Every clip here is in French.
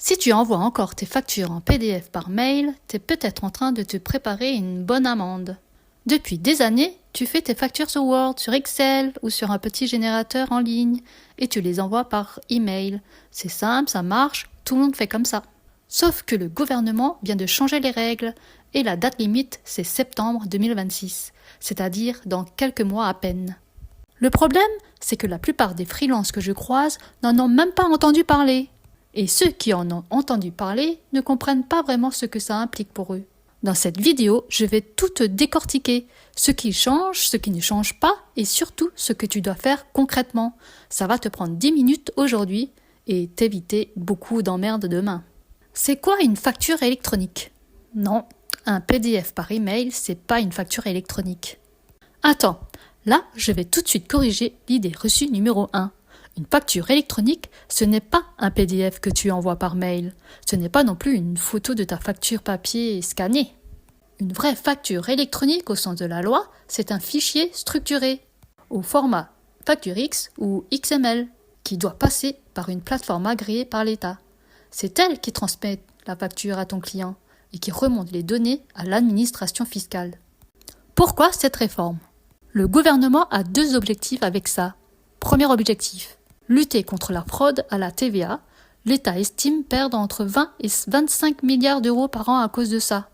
Si tu envoies encore tes factures en PDF par mail, tu es peut-être en train de te préparer une bonne amende. Depuis des années, tu fais tes factures sur Word, sur Excel ou sur un petit générateur en ligne et tu les envoies par email. C'est simple, ça marche, tout le monde fait comme ça. Sauf que le gouvernement vient de changer les règles et la date limite c'est septembre 2026, c'est-à-dire dans quelques mois à peine. Le problème, c'est que la plupart des freelances que je croise n'en ont même pas entendu parler. Et ceux qui en ont entendu parler ne comprennent pas vraiment ce que ça implique pour eux. Dans cette vidéo, je vais tout te décortiquer, ce qui change, ce qui ne change pas et surtout ce que tu dois faire concrètement. Ça va te prendre 10 minutes aujourd'hui et t'éviter beaucoup d'emmerdes demain. C'est quoi une facture électronique? Non, un PDF par email, c'est pas une facture électronique. Attends, là, je vais tout de suite corriger l'idée reçue numéro 1. Une facture électronique, ce n'est pas un PDF que tu envoies par mail. Ce n'est pas non plus une photo de ta facture papier scannée. Une vraie facture électronique au sens de la loi, c'est un fichier structuré au format facture X ou XML qui doit passer par une plateforme agréée par l'État. C'est elle qui transmet la facture à ton client et qui remonte les données à l'administration fiscale. Pourquoi cette réforme? Le gouvernement a 2 objectifs avec ça. Premier objectif, lutter contre la fraude à la TVA. L'État estime perdre entre 20 et 25 milliards d'euros par an à cause de ça.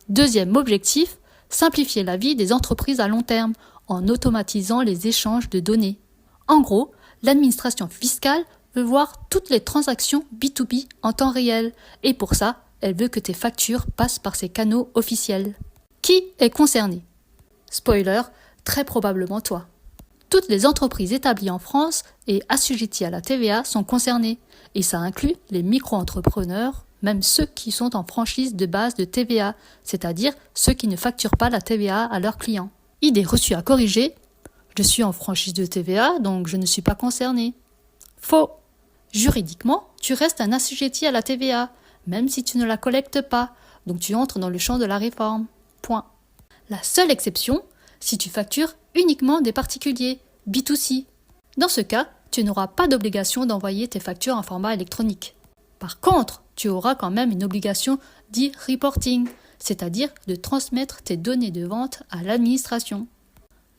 Deuxième objectif, simplifier la vie des entreprises à long terme en automatisant les échanges de données. En gros, l'administration fiscale veut voir toutes les transactions B2B en temps réel et pour ça, elle veut que tes factures passent par ses canaux officiels. Qui est concerné? Spoiler, très probablement toi. Toutes les entreprises établies en France et assujetties à la TVA sont concernées, et ça inclut les micro-entrepreneurs, même ceux qui sont en franchise de base de TVA, c'est-à-dire ceux qui ne facturent pas la TVA à leurs clients. Idée reçue à corriger, je suis en franchise de TVA, donc je ne suis pas concerné. Faux. Juridiquement, tu restes un assujetti à la TVA, même si tu ne la collectes pas, donc tu entres dans le champ de la réforme. Point. La seule exception, si tu factures uniquement des particuliers, B2C. Dans ce cas, tu n'auras pas d'obligation d'envoyer tes factures en format électronique. Par contre, tu auras quand même une obligation d'e-reporting, c'est-à-dire de transmettre tes données de vente à l'administration.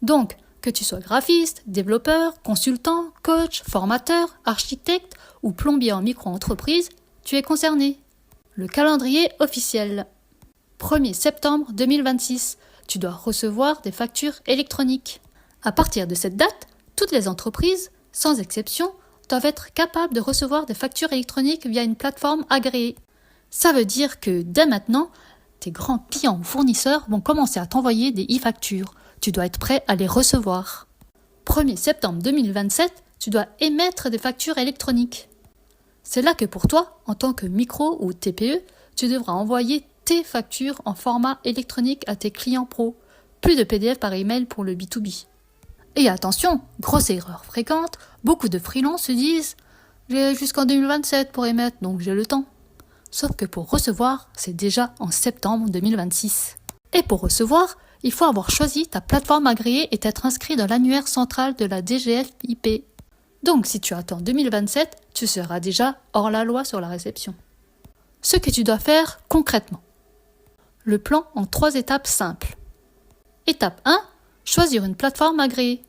Donc, que tu sois graphiste, développeur, consultant, coach, formateur, architecte ou plombier en micro-entreprise, tu es concerné. Le calendrier officiel. 1er septembre 2026. Tu dois recevoir des factures électroniques. À partir de cette date, toutes les entreprises, sans exception, doivent être capables de recevoir des factures électroniques via une plateforme agréée. Ça veut dire que dès maintenant, tes grands clients ou fournisseurs vont commencer à t'envoyer des e-factures. Tu dois être prêt à les recevoir. 1er septembre 2027, tu dois émettre des factures électroniques. C'est là que pour toi, en tant que micro ou TPE, tu devras envoyer tes factures en format électronique à tes clients pro. Plus de PDF par email pour le B2B. Et attention, grosse erreur fréquente, beaucoup de freelances se disent « j'ai jusqu'en 2027 pour émettre, donc j'ai le temps ». Sauf que pour recevoir, c'est déjà en septembre 2026. Et pour recevoir, il faut avoir choisi ta plateforme agréée et t'être inscrit dans l'annuaire central de la DGFiP. Donc si tu attends 2027, tu seras déjà hors la loi sur la réception. Ce que tu dois faire concrètement. Le plan en 3 étapes simples. Étape 1, choisir une plateforme agréée.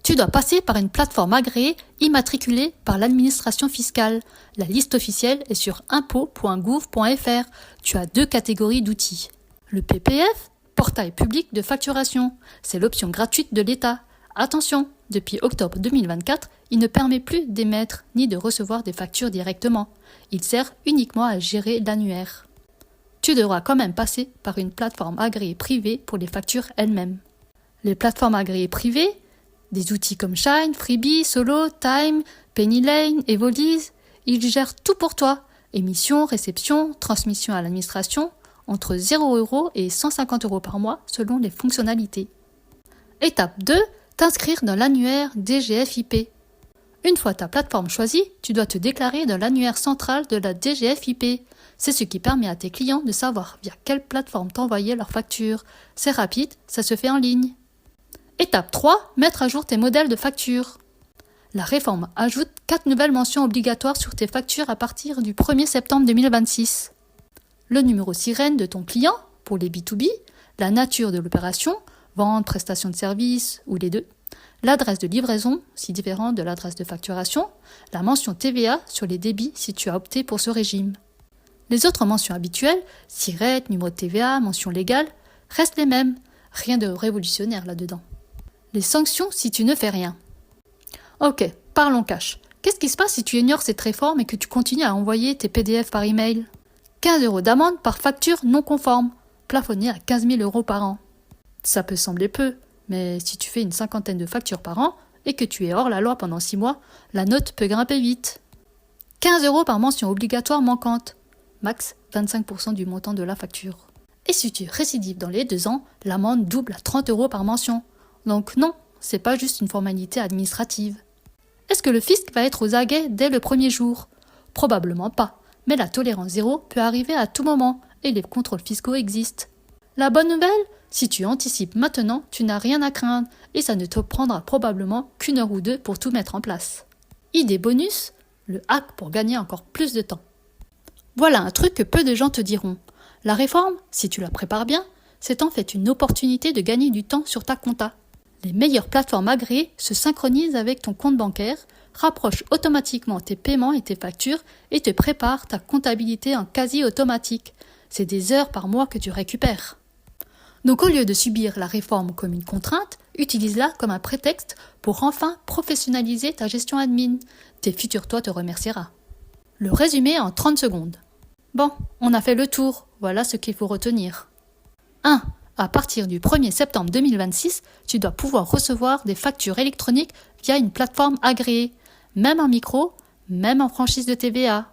Tu dois passer par une plateforme agréée immatriculée par l'administration fiscale. La liste officielle est sur impôts.gouv.fr. Tu as 2 catégories d'outils. Le PPF, portail public de facturation. C'est l'option gratuite de l'État. Attention, depuis octobre 2024, il ne permet plus d'émettre ni de recevoir des factures directement. Il sert uniquement à gérer l'annuaire. Tu devras quand même passer par une plateforme agréée privée pour les factures elles-mêmes. Les plateformes agréées privées, des outils comme Shine, Freebie, Solo, Time, Pennylane, Evolise, ils gèrent tout pour toi. Émission, réception, transmission à l'administration, entre 0 € et 150 € par mois selon les fonctionnalités. Étape 2, t'inscrire dans l'annuaire DGFiP. Une fois ta plateforme choisie, tu dois te déclarer dans l'annuaire central de la DGFiP. C'est ce qui permet à tes clients de savoir via quelle plateforme t'envoyer leurs factures. C'est rapide, ça se fait en ligne. Étape 3, mettre à jour tes modèles de facture. La réforme ajoute 4 nouvelles mentions obligatoires sur tes factures à partir du 1er septembre 2026. Le numéro sirène de ton client pour les B2B, la nature de l'opération, vente, prestation de service ou les deux, l'adresse de livraison, si différente de l'adresse de facturation, la mention TVA sur les débits si tu as opté pour ce régime. Les autres mentions habituelles, SIRET, numéro de TVA, mention légale, restent les mêmes, rien de révolutionnaire là-dedans. Les sanctions si tu ne fais rien. Ok, parlons cash. Qu'est-ce qui se passe si tu ignores cette réforme et que tu continues à envoyer tes PDF par email ? 15 € d'amende par facture non conforme, plafonnée à 15 000 € par an. Ça peut sembler peu, mais si tu fais une 50aine de factures par an et que tu es hors la loi pendant 6 mois, la note peut grimper vite. 15 € par mention obligatoire manquante, max 25% du montant de la facture. Et si tu récidives dans les 2 ans, l'amende double à 30 € par mention. Donc non, c'est pas juste une formalité administrative. Est-ce que le fisc va être aux aguets dès le premier jour ? Probablement pas, mais la tolérance zéro peut arriver à tout moment et les contrôles fiscaux existent. La bonne nouvelle ? Si tu anticipes maintenant, tu n'as rien à craindre et ça ne te prendra probablement qu'1 heure ou 2 pour tout mettre en place. Idée bonus, le hack pour gagner encore plus de temps. Voilà un truc que peu de gens te diront. La réforme, si tu la prépares bien, c'est en fait une opportunité de gagner du temps sur ta compta. Les meilleures plateformes agréées se synchronisent avec ton compte bancaire, rapprochent automatiquement tes paiements et tes factures et te préparent ta comptabilité en quasi automatique. C'est des heures par mois que tu récupères. Donc au lieu de subir la réforme comme une contrainte, utilise-la comme un prétexte pour enfin professionnaliser ta gestion admin. Tes futurs toi te remerciera. Le résumé en 30 secondes. Bon, on a fait le tour, voilà ce qu'il faut retenir. 1. À partir du 1er septembre 2026, tu dois pouvoir recevoir des factures électroniques via une plateforme agréée, même en micro, même en franchise de TVA.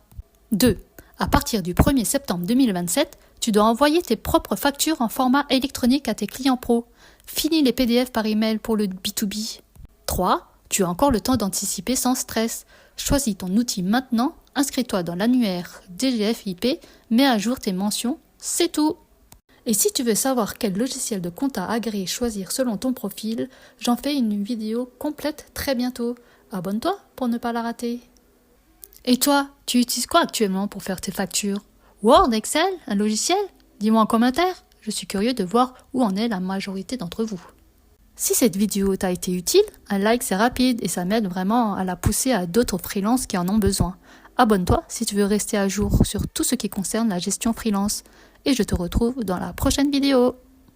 2. À partir du 1er septembre 2027, tu dois envoyer tes propres factures en format électronique à tes clients pro. Fini les PDF par email pour le B2B. 3. Tu as encore le temps d'anticiper sans stress. Choisis ton outil maintenant, inscris-toi dans l'annuaire DGFiP, mets à jour tes mentions, c'est tout. Et si tu veux savoir quel logiciel de compta agréé choisir selon ton profil, j'en fais une vidéo complète très bientôt. Abonne-toi pour ne pas la rater. Et toi, tu utilises quoi actuellement pour faire tes factures ? Word, Excel, un logiciel ? Dis-moi en commentaire, je suis curieux de voir où en est la majorité d'entre vous. Si cette vidéo t'a été utile, un like c'est rapide et ça m'aide vraiment à la pousser à d'autres freelances qui en ont besoin. Abonne-toi si tu veux rester à jour sur tout ce qui concerne la gestion freelance. Et je te retrouve dans la prochaine vidéo.